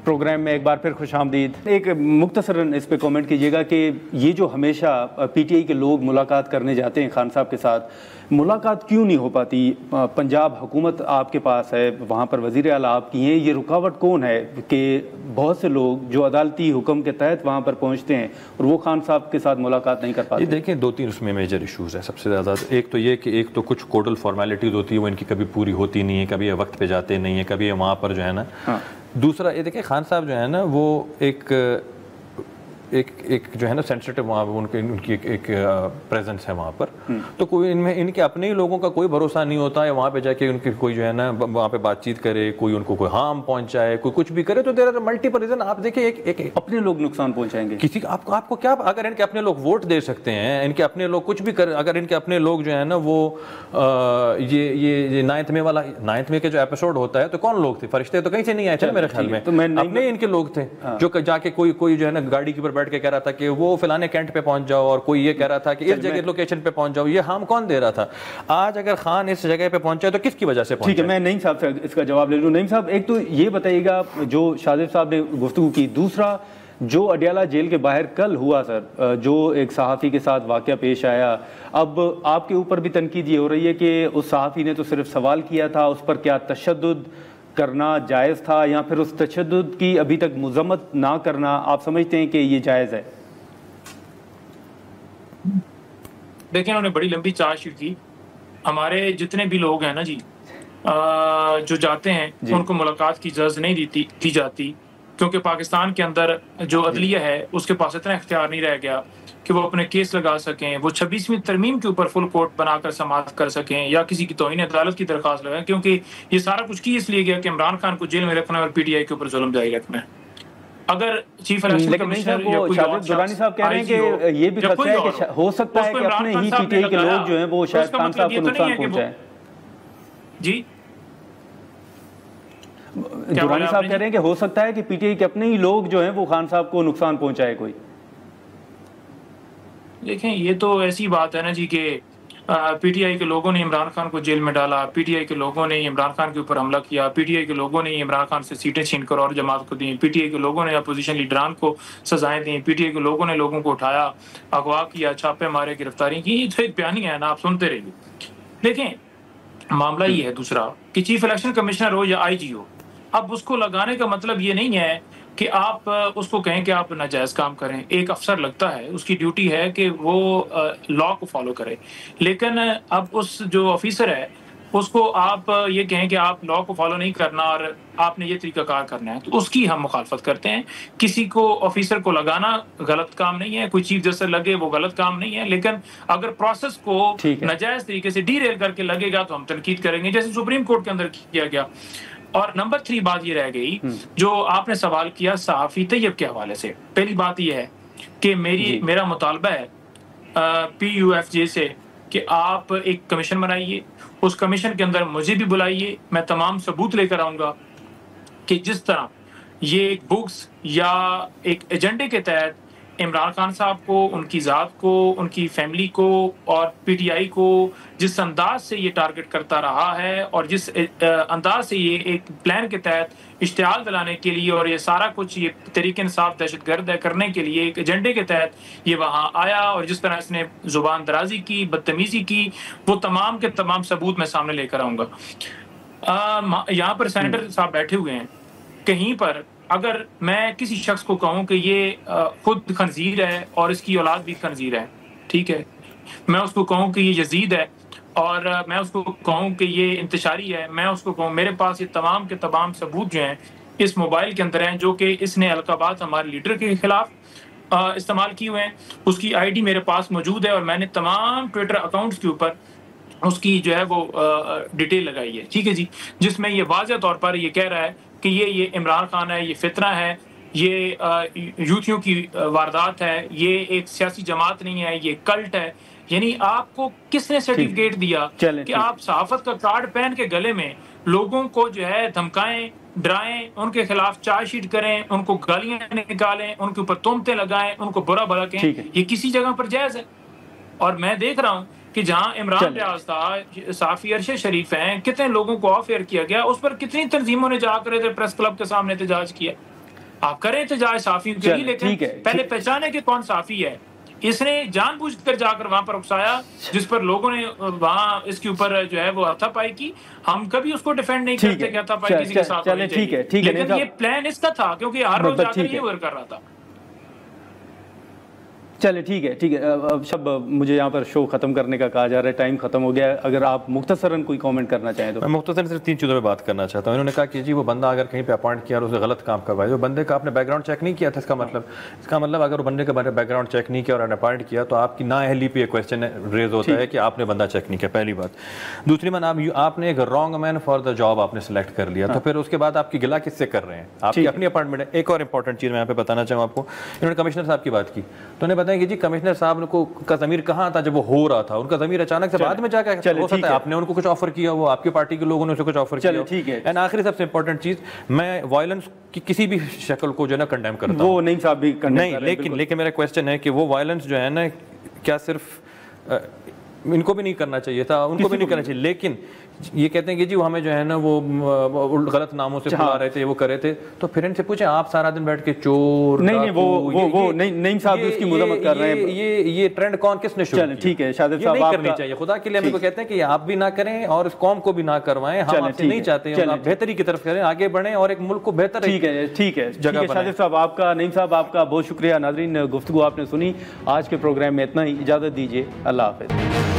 Programme में एक बार फिर खुशामदीद। एक मुख्तसरन इस पे कमेंट कीजिएगा कि ये जो हमेशा पीटीआई के लोग मुलाकात करने जाते हैं खान साहब के साथ, मुलाकात क्यों नहीं हो पाती? पंजाब हुकूमत आपके पास है, वहाँ पर वज़ीर आला आपकी हैं, ये रुकावट कौन है कि बहुत से लोग जो अदालती हुक्म के तहत वहाँ पर पहुँचते हैं और वो खान साहब के साथ मुलाकात नहीं कर पाते? देखें, दो तीन उसमें मेजर इशूज़ हैं। सबसे ज़्यादा एक तो ये कि एक तो कुछ कोडल फॉर्मेलिटीज़ होती है, वो इनकी कभी पूरी होती नहीं है, कभी ये वक्त पे जाते नहीं है, कभी ये वहाँ पर जो है ना। हाँ। दूसरा ये देखिए, खान साहब जो है ना वो एक जो है ना सेंसिटिव, वहाँ उनकी एक प्रेजेंस है वहाँ पर, तो कोई इनमें इनके अपने ही लोगों का कोई भरोसा नहीं होता है। वहाँ पे जाके उनकी कोई जो है ना वहाँ पे बातचीत करे, कोई उनको कोई हार्म पहुँचाए, कोई कुछ भी करे, तो देयर आर मल्टीपल रीजन। आप देखिए एक अपने लोग नुकसान पहुँचाएंगे किसी आपको क्या, अगर इनके अपने लोग वोट दे सकते हैं, इनके अपने लोग कुछ भी कर, अगर इनके अपने लोग जो है ना वो ये 9th में के जो एपिसोड होता है, तो कौन लोग थे? फरिश्ते तो कहीं से नहीं आए थे मेरे ख्याल में, तो अपने इनके लोग थे जो जाके कोई जो है ना गाड़ी के ऊपर के कह रहा था कि वो फलाने कैंट पे पहुंच जाओ, और कोई ये कह रहा था कि इस जगह लोकेशन पे पहुंच जाओ। ये हम कौन दे रहा था? आज अगर खान इस जगह पे पहुंचा है तो किसकी वजह से पहुंचा? ठीक है, मैं नईम साहब से इसका जवाब ले लूं। नईम साहब, एक तो ये बताइएगा जो शादिब साहब ने गुफ्तगू की, दूसरा जो अडियाला जेल के बाहर कल हुआ सर, जो एक सहाफ़ी के साथ वाक़या पेश आया, अब आपके ऊपर भी तनकीद ये हो रही है कि उस सहाफ़ी ने तो सिर्फ सवाल किया था, उस पर क्या तशद्दुद करना जायज़ था, या फिर उस तशद्दुद की अभी तक मज़म्मत ना करना आप समझते हैं कि ये जायज़ है? देखिए, उन्होंने बड़ी लंबी चार्जशीट की। हमारे जितने भी लोग हैं ना जी, जो जाते हैं उनको मुलाकात की इजाज़त नहीं दी जाती, क्योंकि पाकिस्तान के अंदर जो अदलिया है उसके पास इतना इख्तियार नहीं रह गया कि वो अपने केस लगा सकें, वो 26वीं तरमीम के ऊपर फुल कोर्ट बनाकर समाअत कर सकें, या किसी की तौहीन अदालत की दरख्वास्त लगाएं, क्योंकि ये सारा कुछ की इसलिए गया कि इमरान खान को जेल में रखना और पीटीआई के ऊपर जुल्म जारी रखना है। अगर चीफ इलेक्शन कमिश्नर दुरानी साहब कह रहे हैं कि ये भी खतरा है कि हो सकता है कि अपने ही पीटीआई के लोग जो हैं वो शायद खान साहब को नुकसान पहुंचाएं। जी, दुरानी साहब कह रहे हैं कि हो सकता है कि पीटीआई के अपने ही लोग जो हैं वो खान साहब को नुकसान पहुंचाए कोई। देखें, ये तो ऐसी बात है ना जी कि पीटीआई के लोगों ने इमरान खान को जेल में डाला, पीटीआई के लोगों ने इमरान खान के ऊपर हमला किया, पीटीआई के लोगों ने इमरान खान से सीटें छीनकर और जमात को दी, पीटीआई के लोगों ने अपोजिशन लीडरान को सजाएं दी, पीटीआई के लोगों ने लोगों को उठाया, अगवा किया, छापे मारे, गिरफ्तारी की। ये तो एक बयानी है ना, आप सुनते रहिए। देखें, मामला ये है दूसरा कि चीफ इलेक्शन कमिश्नर हो या आईजी हो, अब उसको लगाने का मतलब ये नहीं है कि आप उसको कहें कि आप नाजायज़ काम करें। एक अफसर लगता है, उसकी ड्यूटी है कि वो लॉ को फॉलो करे, लेकिन अब उस जो ऑफिसर है उसको आप ये कहें कि आप लॉ को फॉलो नहीं करना और आपने ये तरीकाकार करना है, तो उसकी हम मुखालफत करते हैं। किसी को ऑफिसर को लगाना गलत काम नहीं है, कोई चीफ जस्टिस लगे वो गलत काम नहीं है, लेकिन अगर प्रोसेस को नाजायज़ तरीके से डीरेल करके लगेगा तो हम तनकीद करेंगे, जैसे सुप्रीम कोर्ट के अंदर किया गया। और नंबर 3 बात ये रह गई जो आपने सवाल किया सहाफ़ी तैयब के हवाले से। पहली बात ये है कि मेरा मुतालबा है PUFJ से कि आप एक कमीशन बनाइए, उस कमीशन के अंदर मुझे भी बुलाइए, मैं तमाम सबूत लेकर आऊँगा कि जिस तरह ये बुक्स या एक एजेंडे के तहत इमरान खान साहब को, उनकी ज़ात को, उनकी फैमिली को और पीटीआई को जिस अंदाज से ये टारगेट करता रहा है और जिस अंदाज से ये एक प्लान के तहत इश्तियाल दिलाने के लिए और ये सारा कुछ ये तहरीक इंसाफ दहशतगर्द है करने के लिए एक एजेंडे के तहत ये वहाँ आया, और जिस तरह इसने जुबान दराजी की, बदतमीजी की, वो तमाम के तमाम सबूत मैं सामने लेकर आऊँगा। यहाँ पर सेनेटर साहब बैठे हुए हैं, कहीं पर अगर मैं किसी शख्स को कहूँ कि ये खुद खंजीर है और इसकी औलाद भी खंजीर है, ठीक है, मैं उसको कहूँ कि ये यजीद है और मैं उसको कहूँ कि ये इंतशारी है, मैं उसको कहूँ, मेरे पास ये तमाम के तमाम सबूत जो हैं इस मोबाइल के अंदर हैं जो कि इसने अलकाबात हमारे लीडर के खिलाफ इस्तेमाल किए हुए हैं, उसकी आईडी मेरे पास मौजूद है और मैंने तमाम ट्विटर अकाउंट्स के ऊपर उसकी जो है वो डिटेल लगाई है, ठीक है जी, जिसमें ये वाज़ेह तौर पर ये कह रहा है कि ये इमरान खान है, ये फितना है, ये यूथियों की वारदात है, ये एक सियासी जमात नहीं है, ये कल्ट है। यानी आपको किसने सर्टिफिकेट दिया कि आप सहाफत का कार्ड पहन के गले में लोगों को जो है धमकाएं, डराएं, उनके खिलाफ चार्जशीट करें, उनको गालियां निकालें, उनके ऊपर तोहमतें लगाएं, उनको बुरा भला कहें, ये किसी जगह पर जायज है? और मैं देख रहा हूँ कि जहां इमरान रियाज था, साफी अरशद शरीफ हैं, कितने लोगों को ऑफ एयर किया गया, उस पर कितनी तंजीमों ने जाकर प्रेस क्लब के सामने एहतजाज किया। आप करें एहतजाज साफियों के लिए, लेकिन पहले पहचाने कि कौन साफी है। इसने जानबूझकर जाकर वहां पर उकसाया, जिस पर लोगों ने वहां इसके ऊपर जो है वो हाथापाई की। हम कभी उसको डिफेंड नहीं करते कि हाथापाई किसी के साथ होनी चाहिए, लेकिन ये प्लान इसका था, क्योंकि हर रोज जाकर ये वर्क कर रहा था। चले ठीक है, ठीक है। अब शब मुझे यहाँ पर शो ख़त्म करने का कहा जा रहा है, टाइम ख़त्म हो गया है। अगर आप मुख्तसरन कोई कमेंट करना चाहें तो। मैं मुख्तसरन सिर्फ 3 चीज़ों पे बात करना चाहता हूँ। इन्होंने कहा कि जी वो बंदा अगर कहीं पे अपॉइंट किया और उसने गलत काम करवाया, जो बंदे का आपने बैकग्राउंड चेक नहीं किया था, इसका मतलब अगर वो बंदे के बारे में बैकग्राउंड चेक नहीं किया और अपॉइंट किया तो आपकी नाअहली पे क्वेश्चन रेज होता है कि आपने बंदा चेक नहीं किया, पहली बात। दूसरी बात, आपने एक wrong man for the job आपने सेलेक्ट कर लिया, तो फिर उसके बाद आपकी गिला किससे कर रहे हैं? आपकी अपनी अपॉइंटमेंट है। एक और इंपॉर्टेंट चीज़ मैं यहाँ पे बताना चाहूँ आपको, इन्होंने कमिश्नर साहब की बात की, तो उन्हें बताया कि जी कमिश्नर साहब को का ज़मीर कहाँ था जब वो हो रहा था? उनका ज़मीर अचानक से बाद में जाकर हो सकता है आपने उनको कुछ ऑफर किया, वो आपकी पार्टी के लोगों ने उसे कुछ ऑफर किया। ठीक है। एंड आखिरी सबसे इंपॉर्टेंट चीज, मैं वायलेंस की किसी भी शक्ल को जो है ना कंडेम करता हूं। वो नहीं साहब भी नहीं, लेकिन मेरा क्वेश्चन है कि वो वायलेंस जो है ना, क्या सिर्फ इनको भी नहीं करना चाहिए था, उनको भी नहीं करना चाहिए, लेकिन ये कहते हैं कि जी वो हमें जो है ना वो गलत नामों से बुला रहे थे, वो कर रहे थे, तो फिर इनसे पूछे आप सारा दिन बैठ के चोर नहीं वो नहीं साहब उसकी मजम्मत कर रहे हैं। ये ट्रेंड कौन किसने शुरू किया? ठीक है शादिब साहब, नहीं करनी चाहिए, खुदा के लिए हम कहते हैं कि आप भी ना करें और इस कौम को भी ना करवाएं। हम आपसे नहीं चाहते हैं, आप बेहतरी की तरफ करें, आगे बढ़ें और एक मुल्क को बेहतर ठीक है शादिब साहब आपका, नईम साहब आपका बहुत शुक्रिया। नाज़रीन, गुफ्तगू आपने सुनी। आज के प्रोग्राम में इतना ही, इजाज़त दीजिए, अल्लाह हाफ़िज़।